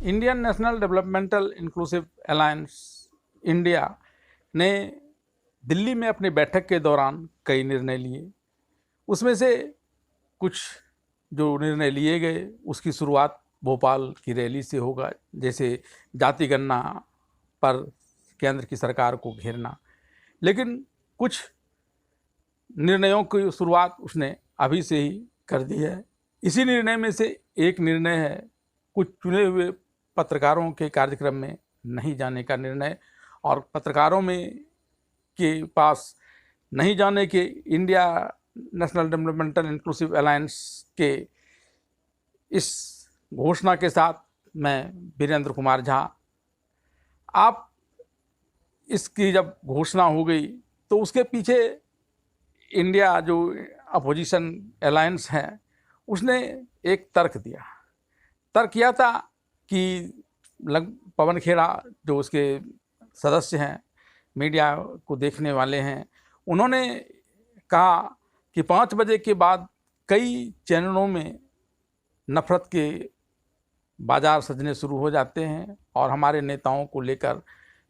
Indian national developmental inclusive alliance India ने दिल्ली में अपनी बैठक के दौरान कई निर्णय लिए। उसमें से कुछ जो निर्णय लिए गए उसकी शुरुआत भोपाल की रैली से होगा, जैसे जाति गणना पर केंद्र की सरकार को घेरना। लेकिन कुछ निर्णयों की शुरुआत उसने अभी से ही कर दी है। इसी निर्णय में से एक निर्णय है कुछ चुने हुए पत्रकारों के कार्यक्रम में नहीं जाने का निर्णय, और पत्रकारों में के पास नहीं जाने के India national developmental inclusive alliance के इस घोषणा के साथ मैं वीरेंद्र कुमार झा, आप इसकी जब घोषणा हो गई तो उसके पीछे इंडिया जो अपोजिशन अलायंस है उसने एक तर्क दिया। तर्क यह था कि पवन खेड़ा जो उसके सदस्य हैं, मीडिया को देखने वाले हैं, उन्होंने कहा कि 5 बजे के बाद कई चैनलों में नफरत के बाजार सजने शुरू हो जाते हैं और हमारे नेताओं को लेकर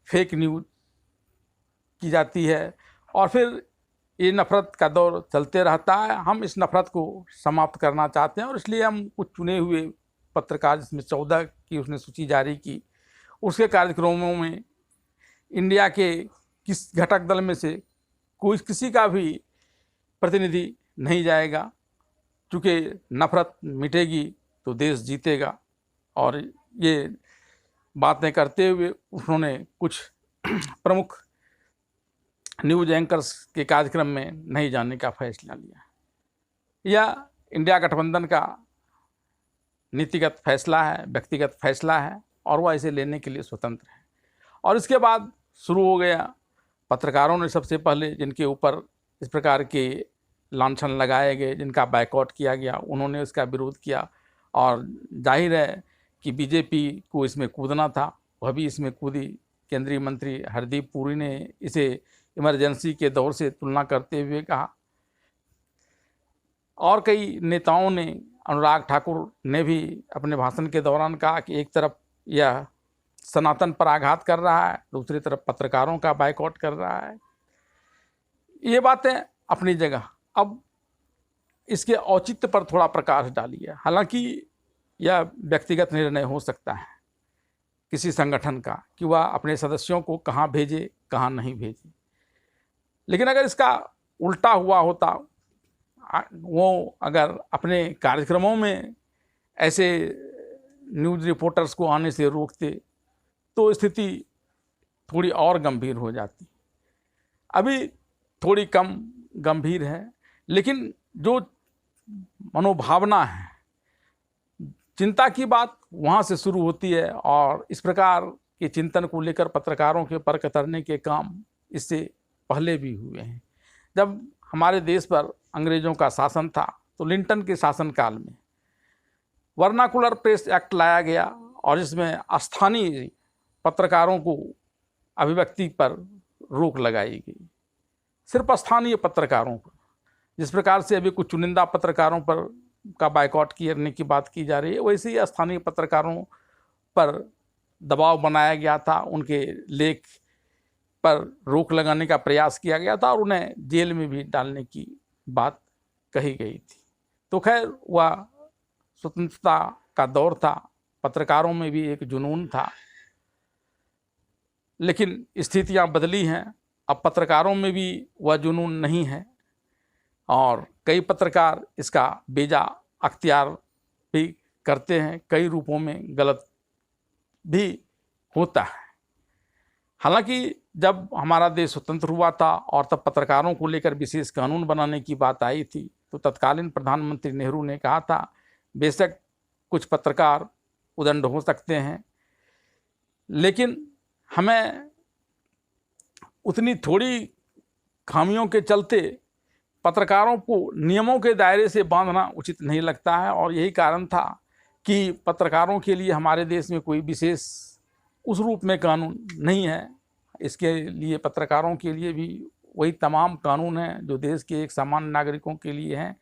फेक न्यूज़ की जाती है और फिर ये नफरत का दौर चलते रहता है। हम इस नफरत को समाप्त करना चाहते हैं और इसलिए हम कुछ चुने हुए पत्रकार, जिसमें 14 की उसने सूची जारी की, उसके कार्यक्रमों में इंडिया के किस घटक दल में से कोई किसी का भी प्रतिनिधि नहीं जाएगा, क्योंकि नफरत मिटेगी तो देश जीतेगा। और ये बातें करते हुए उन्होंने कुछ प्रमुख न्यूज़ एंकर्स के कार्यक्रम में नहीं जाने का फैसला लिया। यह इंडिया गठबंधन का नीतिगत फैसला है, व्यक्तिगत फैसला है, और वह इसे लेने के लिए स्वतंत्र है। और इसके बाद शुरू हो गया, पत्रकारों ने सबसे पहले जिनके ऊपर इस प्रकार के लांछन लगाए गए, जिनका बायकॉट किया गया, उन्होंने इसका विरोध किया। और जाहिर है कि बीजेपी को इसमें कूदना था, वह भी इसमें कूदी। केंद्रीय मंत्री हरदीप पुरी ने इसे इमरजेंसी के दौर से तुलना करते हुए कहा, और कई नेताओं ने, अनुराग ठाकुर ने भी अपने भाषण के दौरान कहा कि एक तरफ यह सनातन पर आघात कर रहा है, दूसरी तरफ पत्रकारों का बायकॉट कर रहा है। ये बातें अपनी जगह। अब इसके औचित्य पर थोड़ा प्रकाश डालिए। हालांकि यह व्यक्तिगत निर्णय हो सकता है किसी संगठन का कि वह अपने सदस्यों को कहाँ भेजे, कहाँ नहीं भेजे, लेकिन अगर इसका उल्टा हुआ होता, वो अगर अपने कार्यक्रमों में ऐसे न्यूज़ रिपोर्टर्स को आने से रोकते तो स्थिति थोड़ी और गंभीर हो जाती। अभी थोड़ी कम गंभीर है, लेकिन जो मनोभावना है, चिंता की बात वहाँ से शुरू होती है। और इस प्रकार के चिंतन को लेकर पत्रकारों के पर कतरने के काम इससे पहले भी हुए हैं। जब हमारे देश पर अंग्रेज़ों का शासन था तो लिंटन के शासनकाल में वर्नाकुलर प्रेस एक्ट लाया गया, और इसमें स्थानीय पत्रकारों को अभिव्यक्ति पर रोक लगाई गई, सिर्फ स्थानीय पत्रकारों पर। जिस प्रकार से अभी कुछ चुनिंदा पत्रकारों पर का बायकॉट करने की बात की जा रही है, वैसे ही स्थानीय पत्रकारों पर दबाव बनाया गया था, उनके लेख पर रोक लगाने का प्रयास किया गया था और उन्हें जेल में भी डालने की बात कही गई थी। तो खैर, वह स्वतंत्रता का दौर था, पत्रकारों में भी एक जुनून था, लेकिन स्थितियां बदली हैं। अब पत्रकारों में भी वह जुनून नहीं है और कई पत्रकार इसका बेजा अख्तियार भी करते हैं, कई रूपों में गलत भी होता है। हालांकि जब हमारा देश स्वतंत्र हुआ था और तब पत्रकारों को लेकर विशेष कानून बनाने की बात आई थी, तो तत्कालीन प्रधानमंत्री नेहरू ने कहा था, बेशक कुछ पत्रकार उदंड हो सकते हैं, लेकिन हमें उतनी थोड़ी खामियों के चलते पत्रकारों को नियमों के दायरे से बांधना उचित नहीं लगता है। और यही कारण था कि पत्रकारों के लिए हमारे देश में कोई विशेष उस रूप में कानून नहीं है। इसके लिए पत्रकारों के लिए भी वही तमाम कानून हैं जो देश के एक सामान्य नागरिकों के लिए हैं।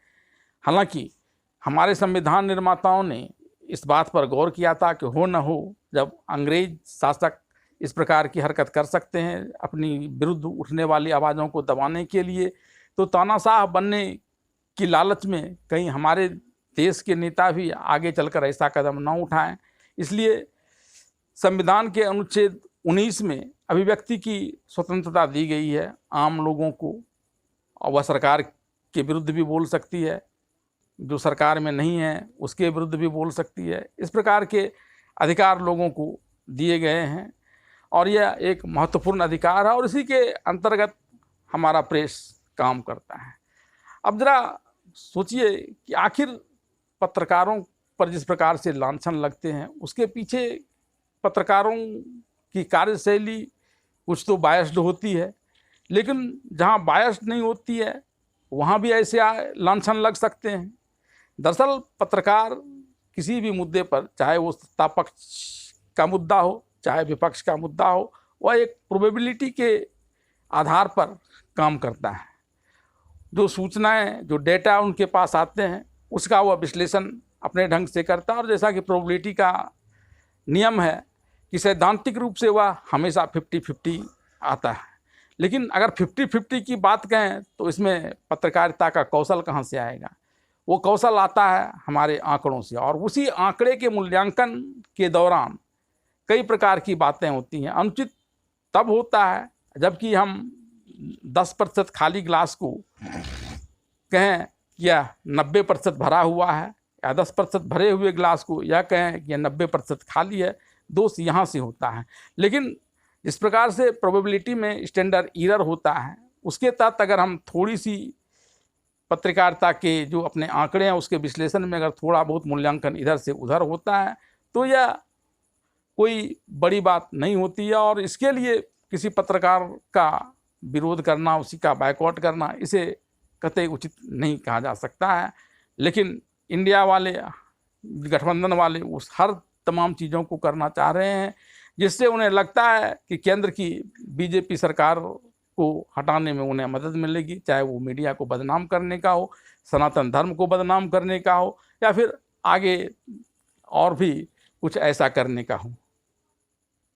हालांकि हमारे संविधान निर्माताओं ने इस बात पर गौर किया था कि हो न हो, जब अंग्रेज शासक इस प्रकार की हरकत कर सकते हैं अपनी विरुद्ध उठने वाली आवाज़ों को दबाने के लिए, तो तानाशाह बनने की लालच में कहीं हमारे देश के नेता भी आगे चलकर ऐसा कदम न उठाएं। इसलिए संविधान के अनुच्छेद 19 में अभिव्यक्ति की स्वतंत्रता दी गई है आम लोगों को, और वह सरकार के विरुद्ध भी बोल सकती है, जो सरकार में नहीं है उसके विरुद्ध भी बोल सकती है। इस प्रकार के अधिकार लोगों को दिए गए हैं और यह एक महत्वपूर्ण अधिकार है और इसी के अंतर्गत हमारा प्रेस काम करता है। अब ज़रा सोचिए कि आखिर पत्रकारों पर जिस प्रकार से लांछन लगते हैं उसके पीछे पत्रकारों की कार्यशैली कुछ तो बायस्ड होती है, लेकिन जहाँ बायस्ड नहीं होती है वहाँ भी ऐसे लांछन लग सकते हैं। दरअसल पत्रकार किसी भी मुद्दे पर, चाहे वो सत्ता पक्ष का मुद्दा हो चाहे विपक्ष का मुद्दा हो, वह एक प्रोबेबिलिटी के आधार पर काम करता है। जो सूचनाएं, जो डेटा उनके पास आते हैं उसका वह विश्लेषण अपने ढंग से करता है और जैसा कि प्रोबेबिलिटी का नियम है कि सैद्धांतिक रूप से वह हमेशा 50-50 आता है। लेकिन अगर 50-50 की बात कहें तो इसमें पत्रकारिता का कौशल कहाँ से आएगा? वो कौशल आता है हमारे आंकड़ों से, और उसी आंकड़े के मूल्यांकन के दौरान कई प्रकार की बातें होती हैं। अनुचित तब होता है जबकि हम 10% खाली ग्लास को कहें कि यह 90% भरा हुआ है, या 10% भरे हुए ग्लास को यह कहें कि यह 90% खाली है। दोष यहाँ से होता है। लेकिन इस प्रकार से प्रोबेबिलिटी में स्टैंडर्ड एरर होता है, उसके तहत अगर हम थोड़ी सी पत्रकारिता के जो अपने आंकड़े हैं उसके विश्लेषण में अगर थोड़ा बहुत मूल्यांकन इधर से उधर होता है तो यह कोई बड़ी बात नहीं होती है, और इसके लिए किसी पत्रकार का विरोध करना, उसी का बायकॉट करना, इसे कतई उचित नहीं कहा जा सकता है। लेकिन इंडिया वाले, गठबंधन वाले उस हर तमाम चीज़ों को करना चाह रहे हैं जिससे उन्हें लगता है कि केंद्र की बीजेपी सरकार को हटाने में उन्हें मदद मिलेगी, चाहे वो मीडिया को बदनाम करने का हो, सनातन धर्म को बदनाम करने का हो, या फिर आगे और भी कुछ ऐसा करने का हो।